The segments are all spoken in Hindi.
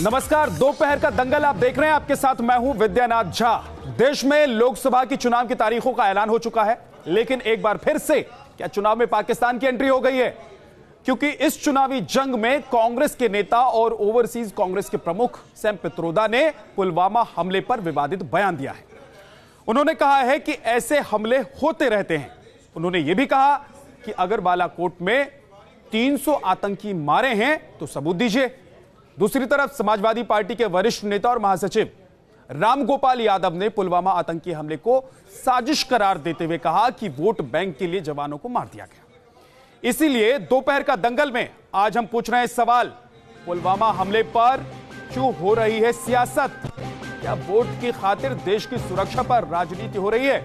नमस्कार, दोपहर का दंगल आप देख रहे हैं। आपके साथ मैं हूं विद्यानाथ झा। देश में लोकसभा की चुनाव की तारीखों का ऐलान हो चुका है, लेकिन एक बार फिर से क्या चुनाव में पाकिस्तान की एंट्री हो गई है? क्योंकि इस चुनावी जंग में कांग्रेस के नेता और ओवरसीज कांग्रेस के प्रमुख सैम पित्रोदा ने पुलवामा हमले पर विवादित बयान दिया है। उन्होंने कहा है कि ऐसे हमले होते रहते हैं। उन्होंने यह भी कहा कि अगर बालाकोट में 300 आतंकी मारे हैं तो सबूत दीजिए। दूसरी तरफ समाजवादी पार्टी के वरिष्ठ नेता और महासचिव रामगोपाल यादव ने पुलवामा आतंकी हमले को साजिश करार देते हुए कहा कि वोट बैंक के लिए जवानों को मार दिया गया। इसीलिए दोपहर का दंगल में आज हम पूछ रहे हैं सवाल, पुलवामा हमले पर क्यों हो रही है सियासत? क्या वोट की खातिर देश की सुरक्षा पर राजनीति हो रही है?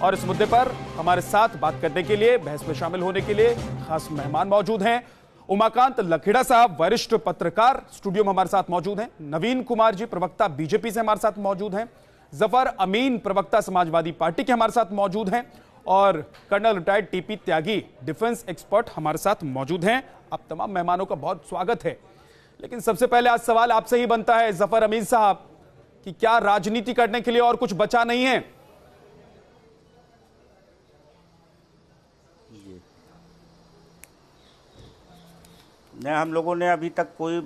और इस मुद्दे पर हमारे साथ बात करने के लिए, बहस में शामिल होने के लिए खास मेहमान मौजूद हैं। उमाकांत लखेड़ा साहब वरिष्ठ पत्रकार स्टूडियो में हमारे साथ मौजूद हैं। नवीन कुमार जी प्रवक्ता बीजेपी से हमारे साथ मौजूद हैं। जफर अमीन प्रवक्ता समाजवादी पार्टी के हमारे साथ मौजूद हैं। और कर्नल रिटायर्ड टीपी त्यागी डिफेंस एक्सपर्ट हमारे साथ मौजूद हैं। आप तमाम मेहमानों का बहुत स्वागत है। लेकिन सबसे पहले आज सवाल आपसे ही बनता है जफर अमीन साहब कि क्या राजनीति करने के लिए और कुछ बचा नहीं है? नहीं, हम लोगों ने अभी तक कोई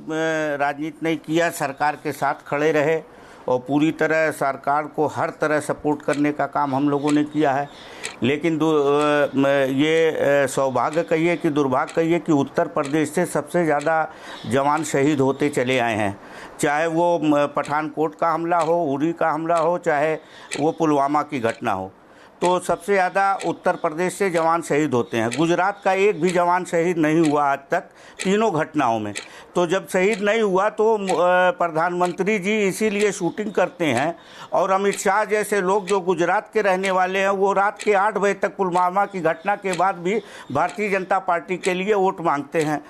राजनीति नहीं किया। सरकार के साथ खड़े रहे और पूरी तरह सरकार को हर तरह सपोर्ट करने का काम हम लोगों ने किया है। लेकिन ये सौभाग्य कहिए कि दुर्भाग्य कहिए कि उत्तर प्रदेश से सबसे ज़्यादा जवान शहीद होते चले आए हैं। चाहे वो पठानकोट का हमला हो, उरी का हमला हो, चाहे वो पुलवामा की घटना हो, तो सबसे ज़्यादा उत्तर प्रदेश से जवान शहीद होते हैं। गुजरात का एक भी जवान शहीद नहीं हुआ आज तक तीनों घटनाओं में। तो जब शहीद नहीं हुआ तो प्रधानमंत्री जी इसीलिए शूटिंग करते हैं। और अमित शाह जैसे लोग जो गुजरात के रहने वाले हैं, वो रात के 8 बजे तक पुलवामा की घटना के बाद भी भारतीय जनता पार्टी के लिए वोट मांगते हैं।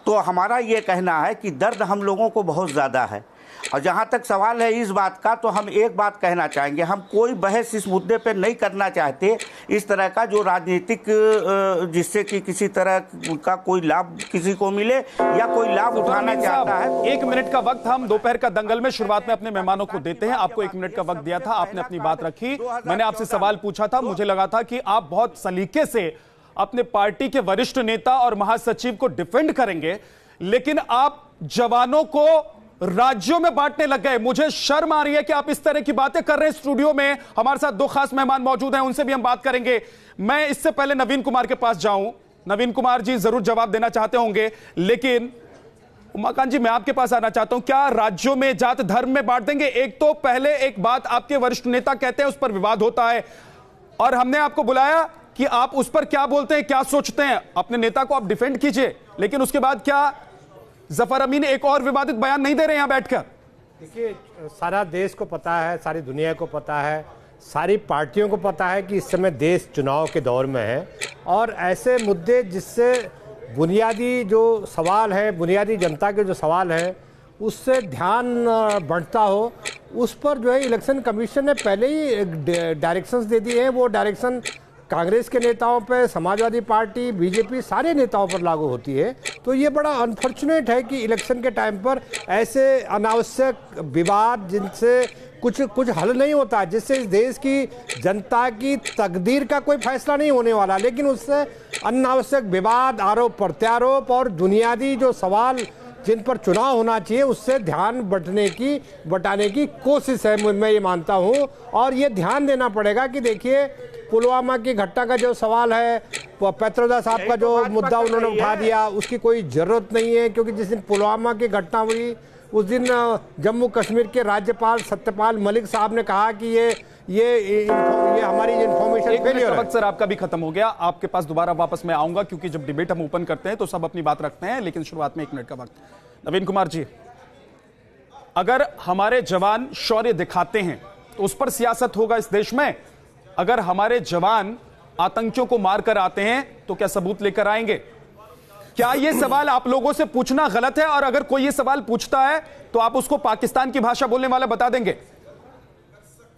तो हमारा ये कहना है कि दर्द हम लोगों को बहुत ज़्यादा है। और जहाँ तक सवाल है इस बात का, तो हम एक बात कहना चाहेंगे, हम कोई बहस इस मुद्दे पे नहीं करना चाहते इस तरह का जो राजनीतिक, जिससे कि किसी तरह का कोई लाभ किसी को मिले या कोई लाभ उठाना चाहता है। 1 मिनट का वक्त हम दोपहर का दंगल में शुरुआत में अपने मेहमानों को देते हैं। आपको 1 मिनट का वक्त दिया था, आपने अपनी बात रखी। मैंने आपसे सवाल पूछा था, मुझे लगा था कि आप बहुत सलीके से अपने पार्टी के वरिष्ठ नेता और महासचिव को डिफेंड करेंगे, लेकिन आप जवानों को राज्यों में बांटने लग गए। मुझे शर्म आ रही है कि आप इस तरह की बातें कर रहे हैं। स्टूडियो में हमारे साथ 2 खास मेहमान मौजूद हैं, उनसे भी हम बात करेंगे। मैं इससे पहले नवीन कुमार के पास जाऊं। नवीन कुमार जी जरूर जवाब देना चाहते होंगे, लेकिन उमाकांत जी मैं आपके पास आना चाहता हूं। क्या राज्यों में जात धर्म में बांट देंगे? एक तो पहले एक बात आपके वरिष्ठ नेता कहते हैं, उस पर विवाद होता है, और हमने आपको बुलाया कि आप उस पर क्या बोलते हैं, क्या सोचते हैं। अपने नेता को आप डिफेंड कीजिए, लेकिन उसके बाद क्या जफर अमीन एक और विवादित बयान नहीं दे रहे यहां बैठकर? देखिए, सारा देश को पता है, सारी दुनिया को पता है, सारी पार्टियों को पता है कि इस समय देश चुनाव के दौर में है। और ऐसे मुद्दे जिससे बुनियादी जो सवाल है, बुनियादी जनता के जो सवाल हैं, उससे ध्यान बढ़ता हो, उस पर जो है इलेक्शन कमीशन ने पहले ही डायरेक्शंस दे दिए हैं। वो डायरेक्शन कांग्रेस के नेताओं पे, समाजवादी पार्टी, बीजेपी, सारे नेताओं पर लागू होती है। तो ये बड़ा अनफॉर्चुनेट है कि इलेक्शन के टाइम पर ऐसे अनावश्यक विवाद जिनसे कुछ हल नहीं होता, जिससे इस देश की जनता की तकदीर का कोई फैसला नहीं होने वाला, लेकिन उससे अनावश्यक विवाद, आरोप प्रत्यारोप और बुनियादी जो सवाल जिन पर चुनाव होना चाहिए उससे ध्यान बटाने की कोशिश है, मैं ये मानता हूँ। और ये ध्यान देना पड़ेगा कि देखिए, पुलवामा की घटना का जो सवाल है, पित्रोदा साहब का जो मुद्दा उन्होंने उठा दिया, उसकी कोई ज़रूरत नहीं है। क्योंकि जिस दिन पुलवामा की घटना हुई उस दिन जम्मू कश्मीर के राज्यपाल सत्यपाल मलिक साहब ने कहा कि ये हमारी इंफॉर्मेशन फेलियर है। सर आपका भी खत्म हो गया, आपके पास दोबारा वापस मैं आऊंगा, क्योंकि जब डिबेट हम ओपन करते हैं तो सब अपनी बात रखते हैं, लेकिन शुरुआत में 1 मिनट का वक्त। नवीन कुमार जी, अगर हमारे जवान शौर्य दिखाते हैं तो उस पर सियासत होगा इस देश में? अगर हमारे जवान आतंकियों को मारकर आते हैं तो क्या सबूत लेकर आएंगे? क्या यह सवाल आप लोगों से पूछना गलत है? और अगर कोई यह सवाल पूछता है तो आप उसको पाकिस्तान की भाषा बोलने वाला बता देंगे?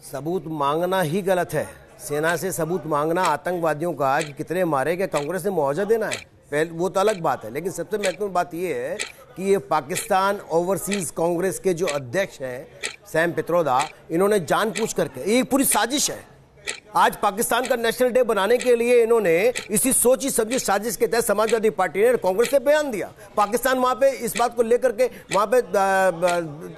सबूत मांगना ही गलत है। सेना से सबूत मांगना आतंकवादियों का कि कितने मारे गए कांग्रेस ने मुआवजा देना है, वो तो अलग बात है। लेकिन सबसे महत्वपूर्ण बात यह है कि ये पाकिस्तान ओवरसीज कांग्रेस के जो अध्यक्ष हैं सैम पित्रोदा, इन्होंने जानबूझ करके, ये पूरी साजिश है। आज पाकिस्तान का नेशनल डे बनाने के लिए इन्होंने इसी सोची समझी साजिश के तहत समाजवादी पार्टी ने कांग्रेस से बयान दिया। पाकिस्तान वहां पे इस बात को लेकर के वहां पे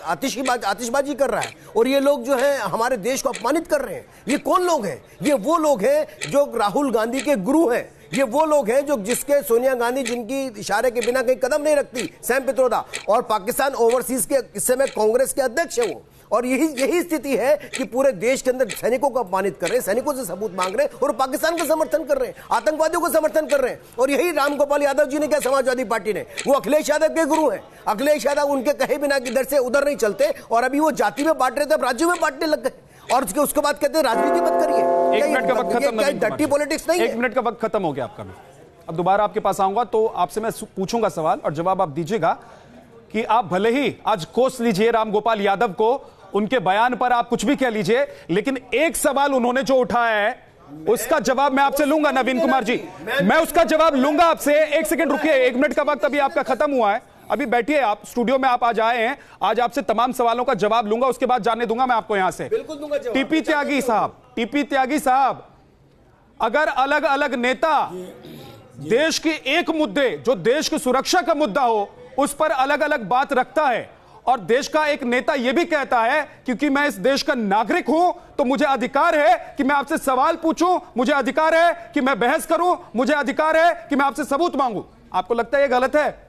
आतिशबाजी कर रहा है और ये लोग जो है हमारे देश को अपमानित कर रहे हैं। ये कौन लोग हैं? ये वो लोग हैं जो राहुल गांधी के गुरु हैं। ये वो लोग हैं जो जिसके सोनिया गांधी जिनकी इशारे के बिना कहीं कदम नहीं रखती, सैम पित्रोदा, और पाकिस्तान ओवरसीज के इस समय कांग्रेस के अध्यक्ष है वो। और यही स्थिति है कि पूरे देश के अंदर सैनिकों को अपमानित कर रहे हैं, सैनिकों से सबूत मांग रहे हैं और पाकिस्तान का समर्थन कर रहे हैं, आतंकवादियों को समर्थन कर रहे हैं। और यही रामगोपाल यादव जी ने क्या, समाजवादी पार्टी ने, वो अखिलेश यादव के गुरु हैं। अखिलेश यादव उनके कहे बिना इधर से उधर नहीं चलते और अभी वो जाति में बांट रहे थे, अब राज्यों में बांटने लग गए और उसके बाद कहते हैं राजनीति मत करिए। एक मिनट का वक्त खत्म, डर्टी पॉलिटिक्स नहीं है। 1 मिनट का वक्त खत्म हो गया आपका। अब दोबारा आपके पास आऊंगा तो आपसे मैं पूछूंगा सवाल और जवाब आप दीजिएगा कि आप भले ही आज कोस लीजिए रामगोपाल यादव को, उनके बयान पर आप कुछ भी कह लीजिए, लेकिन एक सवाल उन्होंने जो उठाया है उसका जवाब मैं आपसे लूंगा। नवीन कुमार जी, मैं उसका जवाब लूंगा आपसे। 1 सेकंड रुकिए, 1 मिनट का वक्त अभी आपका खत्म हुआ है। अभी बैठिए, आप स्टूडियो में आप आज आए हैं, आज आपसे तमाम सवालों का जवाब लूंगा, उसके बाद जाने दूंगा मैं आपको यहां से। बिल्कुल दूंगा जवाब। टीपी त्यागी साहब, अगर अलग अलग नेता देश के एक मुद्दे जो देश की सुरक्षा का मुद्दा हो उस पर अलग अलग बात रखता है और देश का एक नेता यह भी कहता है क्योंकि मैं इस देश का नागरिक हूं तो मुझे अधिकार है कि मैं आपसे सवाल पूछूं, मुझे अधिकार है कि मैं बहस करूं, मुझे अधिकार है कि मैं आपसे सबूत मांगूं, आपको लगता है यह गलत है?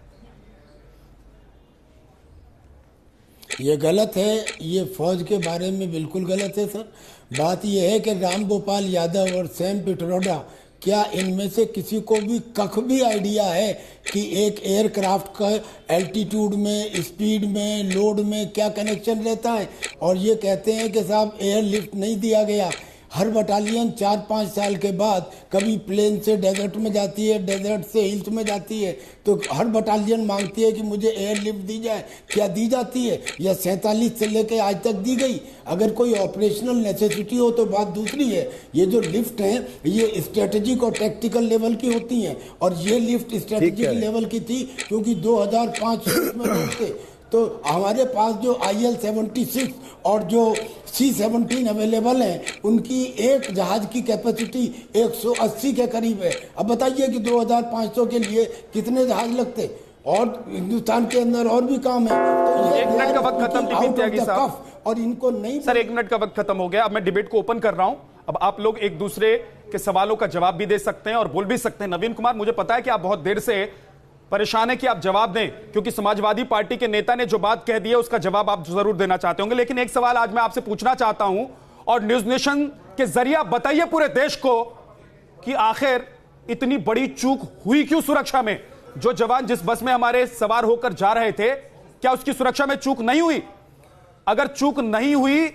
ये गलत है, ये फौज के बारे में बिल्कुल गलत है सर। बात यह है कि रामगोपाल यादव और सैम पित्रोदा, क्या इनमें से किसी को भी कख भी आइडिया है कि एक एयरक्राफ्ट का एल्टीट्यूड में, स्पीड में, लोड में क्या कनेक्शन रहता है? और ये कहते हैं कि साहब एयर लिफ्ट नहीं दिया गया। हर बटालियन 4-5 साल के बाद कभी प्लेन से डेजर्ट में जाती है, डेजर्ट से हिल्स में जाती है, तो हर बटालियन मांगती है कि मुझे एयर लिफ्ट दी जाए। क्या दी जाती है? या 47 से लेकर आज तक दी गई? अगर कोई ऑपरेशनल नेसेसिटी हो तो बात दूसरी है। ये जो लिफ्ट हैं ये स्ट्रेटेजिक और टैक्टिकल लेवल की होती हैं और ये लिफ्ट स्ट्रेटेजिक लेवल की थी क्योंकि 2005 में लोग थे। तो हमारे पास जो IL-76 और जो C-17 अवेलेबल हैं उनकी एक जहाज की कैपेसिटी 180 के करीब है। अब बताइए कि 2500 के लिए कितने जहाज लगते? और हिंदुस्तान के अंदर और भी काम है। तो 1 मिनट का वक्त खत्म टिफिन त्यागी साहब, और इनको नहीं सर 1 मिनट का वक्त खत्म हो गया। अब मैं डिबेट को ओपन कर रहा हूं, अब आप लोग एक दूसरे के सवालों का जवाब भी दे सकते हैं और बोल भी सकते हैं। नवीन कुमार, मुझे पता है कि आप बहुत देर से परेशान है कि आप जवाब दें क्योंकि समाजवादी पार्टी के नेता ने जो बात कह दी है उसका जवाब आप जरूर देना चाहते होंगे, लेकिन एक सवाल आज मैं आपसे पूछना चाहता हूं और न्यूज नेशन के जरिए आप बताइए पूरे देश को कि आखिर इतनी बड़ी चूक हुई क्यों सुरक्षा में? जो जवान जिस बस में हमारे सवार होकर जा रहे थे, क्या उसकी सुरक्षा में चूक नहीं हुई? अगर चूक नहीं हुई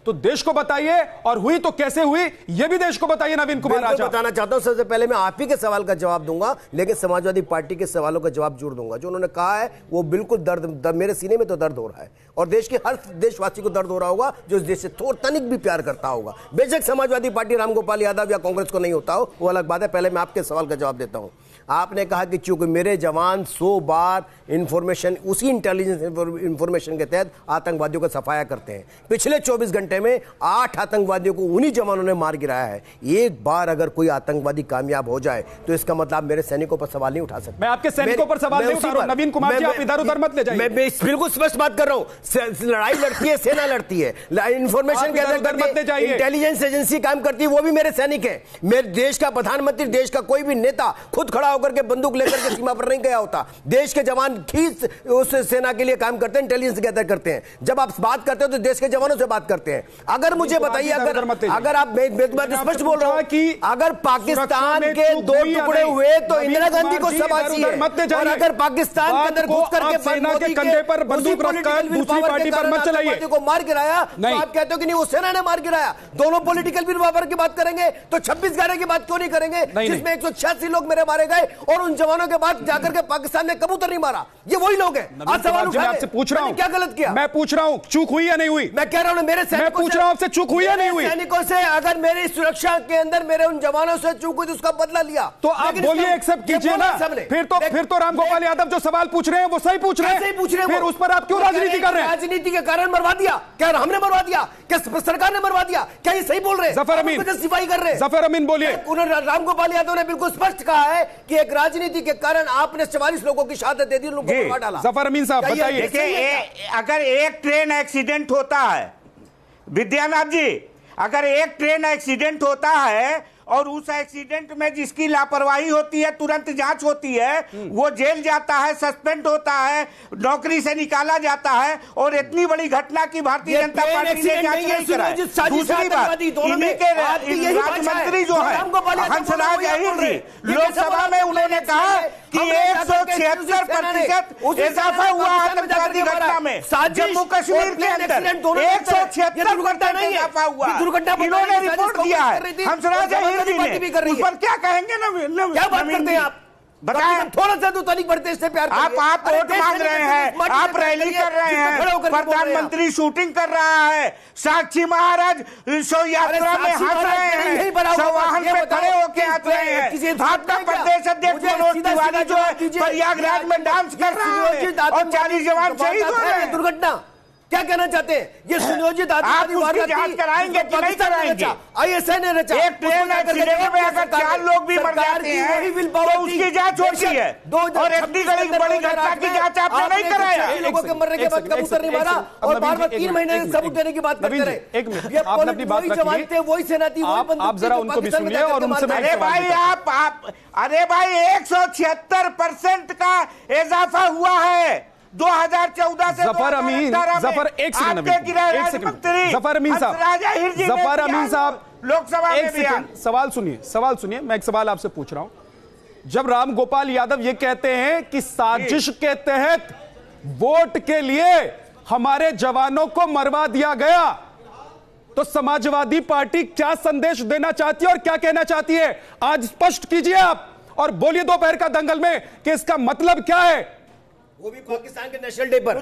तो देश को बताइए और हुई तो कैसे हुई यह भी देश को बताइए। नवीन कुमार राजा, बताना चाहता हूं, सबसे पहले मैं आप ही के सवाल का जवाब दूंगा लेकिन समाजवादी पार्टी के सवालों का जवाब जरूर दूंगा। जो उन्होंने कहा है वो बिल्कुल दर्द मेरे सीने में तो दर्द हो रहा है और देश के हर देशवासी को दर्द हो रहा होगा जो इस देश से थोड़ा तनिक भी प्यार करता होगा। बेशक समाजवादी पार्टी रामगोपाल यादव या कांग्रेस को नहीं होता हो, वो अलग बात है। पहले मैं आपके सवाल का जवाब देता हूं। आपने कहा कि चूंकि मेरे जवान 100 बार इंफॉर्मेशन, उसी इंटेलिजेंस इंफॉर्मेशन के तहत आतंकवादियों का सफाया करते हैं। पिछले 24 घंटे में 8 आतंकवादियों को उन्हीं जवानों ने मार गिराया है। एक बार अगर कोई आतंकवादी कामयाब हो जाए तो इसका मतलब मेरे सैनिकों पर सवाल नहीं उठा सकते। मैं आपके सैनिकों पर सवाल नहीं उठा रहा हूं नवीन कुमार जी, आप इधर उधर मत ले जाइए। मैं बिल्कुल स्पष्ट बात कर रहा हूं। लड़ाई लड़ती है, सेना लड़ती है, इंफॉर्मेशन के अंदर इंटेलिजेंस एजेंसी काम करती है, वो भी मेरे सैनिक है। मेरे देश का प्रधानमंत्री, देश का कोई भी नेता खुद खड़ा होकर के बंदूक लेकर के सीमा पर नहीं गया होता। देश के जवान खींच उस सेना के लिए काम करते हैं, इंटेलिजेंस गैदर करते हैं। जब आप बात करते हो तो देश के जवानों से बात करते हैं। अगर मुझे बताइए, अगर आप स्पष्ट बोल रहा हूं कि अगर पाकिस्तान के 2 टुकड़े हुए तो इंदिरा गांधी को शाबाशी है, और अगर पाकिस्तान के अंदर घुस करके सेना के कंधे पर बंदूक रखकर दूसरी पार्टी पर मत चलाइए को मार गिराया, तो आप कहते हो कि नहीं वो सेना ने मार गिराया। दोनों पॉलिटिकल विल पावर की बात करेंगे तो 26/11 की बात क्यों नहीं करेंगे जिसमें 186 लोग मेरे मारे गए और उन जवानों के बाद जाकर के पाकिस्तान ने कबूतर नहीं मारा। ये वही लोग हैं। आज सवाल मैं आपसे पूछ रहा हूं, क्या गलत किया? मैं पूछ रहा हूं चूक हुई या नहीं हुई? मैं कह रहा हूं मेरे मैं पूछ रहा हूं आपसे चूक हुई या नहीं हुई? सैनिकों से अगर मेरी सुरक्षा के अंदर मेरे उन जवानों से चूक हुई तो उसका बदला लिया, तो आप बोलिए एक्सेप्ट कीजिए ना। फिर तो रामगोपाल यादव जो सवाल पूछ रहे हैं वो सही पूछ रहे हैं, फिर उस पर आप क्यों राजनीति कर रहे हैं? राजनीति के कारण मरवा दिया क्या? हमने मरवा दिया क्या? सरकार ने मरवा दिया क्या? ये सही बोल रहे हैं जफर अमीन, जस्टिफाई कर रहे हैं। जफर अमीन बोलिए। रामगोपाल यादव ने बिल्कुल स्पष्ट कहा है कि एक राजनीति के कारण आपने 44 लोगों की शहादत दे दी, लोगों को मार डाला। जफर अमीन साहब बताइए। देखिए, अगर एक ट्रेन एक्सीडेंट होता है विद्यानाथ जी, अगर एक ट्रेन एक्सीडेंट होता है और उस एक्सीडेंट में जिसकी लापरवाही होती है, तुरंत जांच होती है, वो जेल जाता है, सस्पेंड होता है, नौकरी से निकाला जाता है, और इतनी बड़ी घटना की भारतीय जनता पार्टी ने जांच नहीं कराई। दूसरी बात, इन्हीं के राज्य जो है हंसराज अहीर जी, लोकसभा में उन्होंने कहा कि 176% इजाफा हुआ आतंकवादी घटना में जम्मू कश्मीर के अंदर 176% इजाफा हुआ। इन्होंने रिपोर्ट दिया है हंसराज अहीर जी ने, उस पर क्या कहेंगे? क्या बात करते हैं आप? बताएं, थोड़ा सा तो तनिक बढ़ते इससे प्यार आप वोट मांग रहे हैं, आप रैली कर रहे हैं, प्रधानमंत्री शूटिंग कर रहा है, साक्षी महाराज शो यात्रा में हंस रहे हैं, वाहन पे खड़े होकर हंस रहे हैं, आपका प्रदेश अध्यक्ष मनोज तिवारी जो है प्रयागराज में डांस कर रहा है और 40 जवान शहीद हो रहे हैं। दुर्घटना क्या कहना चाहते हैं? ये सुनियोजित आतंकवादी वारदात जांच कराएंगे कि नहीं कराएंगे? आईएसआई ने रचा। एक ट्रेन एक्सीडेंट में अगर 4 लोग भी मर जाते हैं तो उसकी जांच होती है, और इतनी बड़ी घटना की जांच आपने नहीं कराया। लोगों के मरने के बाद कबूतर नहीं मारा और बार-बार 3 महीने से सबूत देने की बात करते रहे। एक मिनट, आपने अपनी बात रखी, वही सेना थी, आप जरा उनको भी सुनिए और उनसे मैं अरे भाई 176% का इजाफा हुआ है 2014 से। जफर अमीन, जफर एक सेकंड, जफर अमीन साहब, जफर अमीन साहब लोकसभा में सवाल सुनिए। मैं एक सवाल आपसे पूछ रहा हूं। जब रामगोपाल यादव ये कहते हैं कि साजिश के तहत वोट के लिए हमारे जवानों को मरवा दिया गया, तो समाजवादी पार्टी क्या संदेश देना चाहती है और क्या कहना चाहती है? आज स्पष्ट कीजिए आप और बोलिए दोपहर का दंगल में कि इसका मतलब क्या है, वो भी पाकिस्तान के नेशनल डे पर।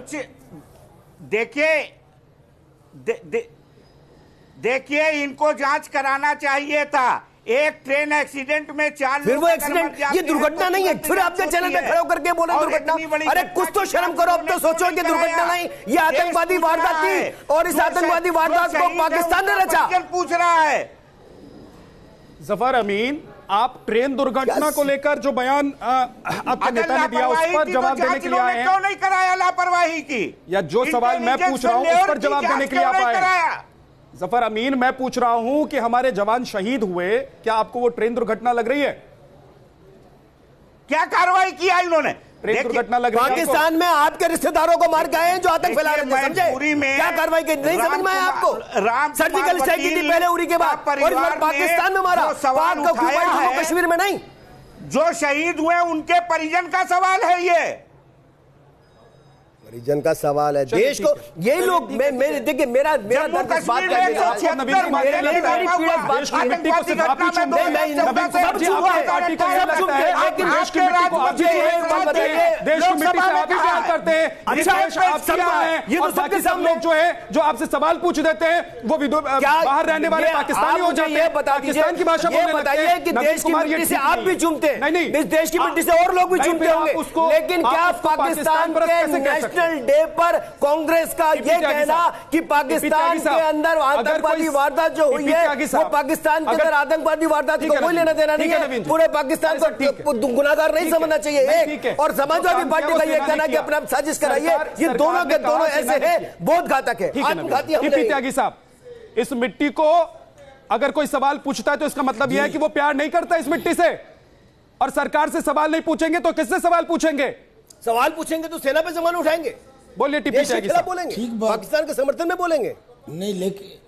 देखिए इनको जांच कराना चाहिए था। एक ट्रेन एक्सीडेंट में 4 लोग, फिर वो एक्सीडेंट, ये दुर्घटना नहीं है, फिर आपके चैनल पे खड़े होकर के बोला दुर्घटना। अरे कुछ तो शर्म करो, अब तो सोचो कि दुर्घटना नहीं, ये आतंकवादी वारदात थी और इस आतंकवादी वारदात को पाकिस्तान ने रचा। पूछ रहा है जफर अमीन, आप ट्रेन दुर्घटना को लेकर जो बयान आपके नेता ने दिया उस पर जवाब देने के लिए आए हैं? क्यों नहीं कराया लापरवाही की? या जो सवाल मैं पूछ रहा हूं उस पर जवाब देने के लिए आप आए? जफर अमीन, मैं पूछ रहा हूं कि हमारे जवान शहीद हुए, क्या आपको वो ट्रेन दुर्घटना लग रही है? क्या कार्रवाई किया इन्होंने? ट्रेन दुर्घटना लग रही है? पाकिस्तान में आपके रिश्तेदारों को मार गए हैं जो आतंक फैला रहे थे, समझे? क्या कार्रवाई की? नहीं समझ में आया आपको? सर्जिकल स्ट्राइक की थी पहले उरी के बाद और पाकिस्तान में मारा, जम्मू कश्मीर में नहीं। जो शहीद हुए उनके परिजन का सवाल है, ये परिजन का सवाल है। देश को यही लोग, देखिए मेरा लोग जो है जो आपसे सवाल पूछ देते हैं वो बाहर रहने वाले पाकिस्तानी हो जाते हैं, पाकिस्तान की भाषा बोलने लगते हैं। बताइए कि देश की मिट्टी से आप भी चूमते हैं? नहीं, इस देश की मिट्टी से और लोग भी चूमते होंगे, लेकिन क्या पाकिस्तान के नेशनल डे पर कांग्रेस का ये कहना कि पाकिस्तान के अंदर आतंकवादी वारदात जो हुई है वो पाकिस्तान के अंदर आतंकवादी वारदात को कोई लेना देना नहीं है, पूरे पाकिस्तान को गुनाहगार नहीं समझना चाहिए। और समाजवादी पार्टी का ये कहना कि अपना साजिश कराइए, ये दोनों के दोनों ऐसे हैं, बहुत घातक है, आत्मघाती हमले। त्यागी साहब, इस मिट्टी को अगर कोई सवाल पूछता है तो इसका मतलब यह है कि वो प्यार नहीं करता इस मिट्टी से, और सरकार से सवाल नहीं पूछेंगे तो किससे सवाल पूछेंगे? सवाल पूछेंगे तो सेना पे जमान उठाएंगे, बोलिए टिप्पणी बोलेंगे, पाकिस्तान के समर्थन में बोलेंगे। नहीं, लेकिन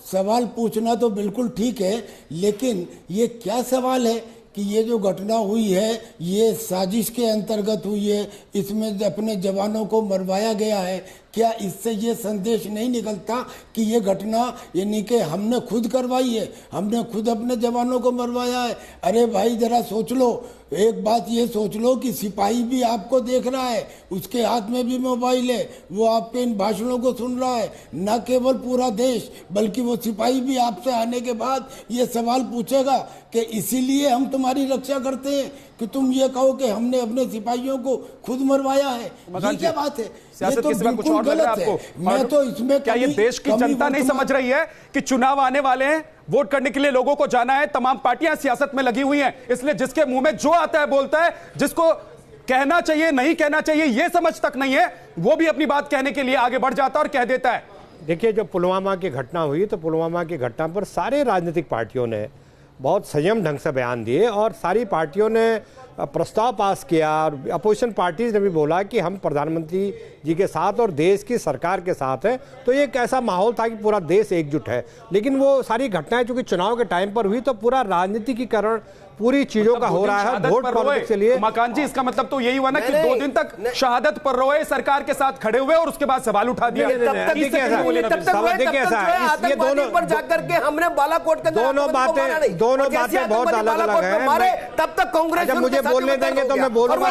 सवाल पूछना तो बिल्कुल ठीक है, लेकिन ये क्या सवाल है कि ये जो घटना हुई है ये साजिश के अंतर्गत हुई है, इसमें अपने जवानों को मरवाया गया है, क्या इससे ये संदेश नहीं निकलता कि ये घटना यानी कि हमने खुद करवाई है, हमने खुद अपने जवानों को मरवाया है? अरे भाई जरा सोच लो, एक बात ये सोच लो कि सिपाही भी आपको देख रहा है, उसके हाथ में भी मोबाइल है, वो आपके इन भाषणों को सुन रहा है। न केवल पूरा देश बल्कि वो सिपाही भी आपसे आने के बाद ये सवाल पूछेगा कि इसीलिए हम तुम्हारी रक्षा करते हैं कि तुम ये कहो कि हमने अपने सिपाहियों को खुद मरवाया है। ये क्या बात है? ये तो बिल्कुल गलत है। मैं तो इसमें क्या ये देश की जनता नहीं समझ रही है कि चुनाव आने वाले हैं, वोट करने के लिए लोगों को जाना है, तमाम पार्टियां सियासत में लगी हुई हैं, इसलिए जिसके मुंह में जो आता है बोलता है, जिसको कहना चाहिए नहीं कहना चाहिए ये समझ तक नहीं है, वो भी अपनी बात कहने के लिए आगे बढ़ जाता है और कह देता है। देखिए, जब पुलवामा की घटना हुई तो पुलवामा की घटना पर सारे राजनीतिक पार्टियों ने बहुत संयम ढंग से बयान दिए और सारी पार्टियों ने प्रस्ताव पास किया और अपोजिशन पार्टीज ने भी बोला कि हम प्रधानमंत्री जी के साथ और देश की सरकार के साथ हैं। तो ये एक ऐसा माहौल था कि पूरा देश एकजुट है। लेकिन वो सारी घटनाएं चूंकि चुनाव के टाइम पर हुई तो पूरा राजनीतिकीकरण पूरी चीजों का हो रहा है, वोट पॉलिटिक्स के लिए। उमाकांत जी, इसका मतलब तो यही हुआ ना कि 2 दिन तक शहादत पर रोए, सरकार के साथ खड़े हुए और उसके बाद सवाल उठा दिया। दोनों बातें बहुत अलग अलग हैं। तब तक कांग्रेस मुझे बोलने देंगे तो मैं बोलूंगा।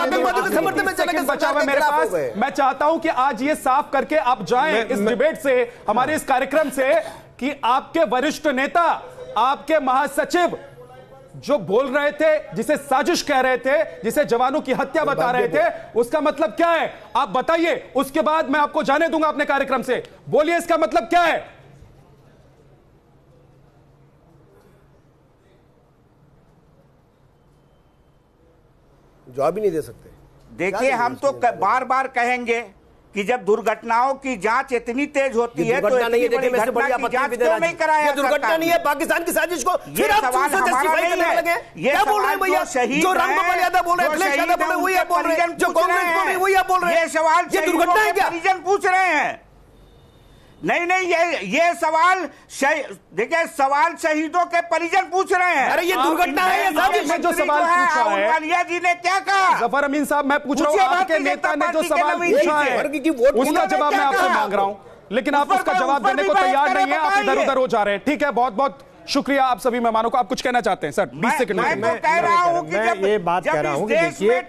बचा हुआ मेरे पास, मैं चाहता हूं कि आज ये साफ करके आप जाएं इस डिबेट से, हमारे इस कार्यक्रम से, कि आपके वरिष्ठ नेता, आपके महासचिव जो बोल रहे थे, जिसे साजिश कह रहे थे, जिसे जवानों की हत्या बता रहे थे, उसका मतलब क्या है आप बताइए। उसके बाद मैं आपको जाने दूंगा अपने कार्यक्रम से। बोलिए, इसका मतलब क्या है? जवाब ही नहीं दे सकते। देखिए, हम तो बार बार कहेंगे कि जब दुर्घटनाओं की जांच इतनी तेज होती है तो नहीं, देखिए मैं बड़ी आपत्ति क्यों नहीं कराया? दुर्घटना नहीं है, पाकिस्तान की साजिश को फिर आप सवाल हमारा नहीं है। ये क्या बोल रहे हैं भैया? जो रामगोपाल यादव बोल रहे हैं, अखिलेश यादव बोल रहे हैं, वही आप बोल रहे हैं। जो कांग्रेस बोल रही है वही आप बोल रहे हैं। ये सवाल ये दुर्घटना है क्या? परिजन पूछ रहे हैं। नहीं, ये सवाल देखिए, सवाल शहीदों के परिजन पूछ रहे हैं। अरे ये दुर्घटना है, ये साजिश है। जो सवाल पूछा है वालिया जी ने क्या कहा? जफर अमीन साहब, मैं पूछ रहा हूं, आपके नेता ने जो सवाल पूछा है उसका जवाब मैं आपसे मांग रहा हूं, लेकिन आप उसका जवाब देने को तैयार नहीं है। आप इधर उधर हो जा रहे हैं। ठीक है, बहुत बहुत शुक्रिया आप सभी मेहमानों को। आप कुछ कहना चाहते हैं सर? 20 सेकंड में। मैं ये बात कह रहा हूं कि देखिए,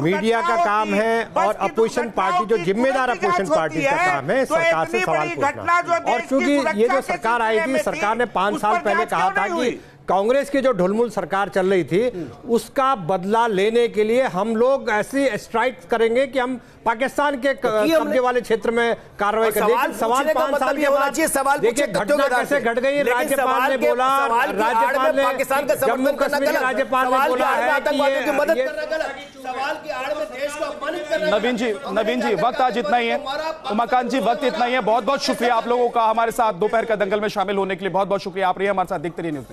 मीडिया का काम है और अपोजिशन पार्टी, जो जिम्मेदार अपोजिशन पार्टी का काम है सरकार से सवाल पूछना। और क्योंकि ये जो सरकार आई थी, सरकार ने 5 साल पहले कहा था कि कांग्रेस की जो ढुलमुल सरकार चल रही थी उसका बदला लेने के लिए हम लोग ऐसी स्ट्राइक करेंगे कि हम पाकिस्तान के कब्जे वाले क्षेत्र में कार्रवाई करेंगे। सवाल 5 साल के बाद देखिए घटना कैसे घट गई। राज्यपाल ने बोला, राज्यपाल ने जम्मू कश्मीर के राज्यपाल ने बोला है कि सवाल की आड़ में देश को अपमानित करना। नवीन जी, वक्त आज इतना ही है। उमाकांत जी, वक्त इतना ही है। बहुत बहुत शुक्रिया आप लोगों का हमारे साथ दोपहर का दंगल में शामिल होने के लिए। बहुत बहुत शुक्रिया। आप रहिए हमारे साथ, देखते रहिए न्यूज़।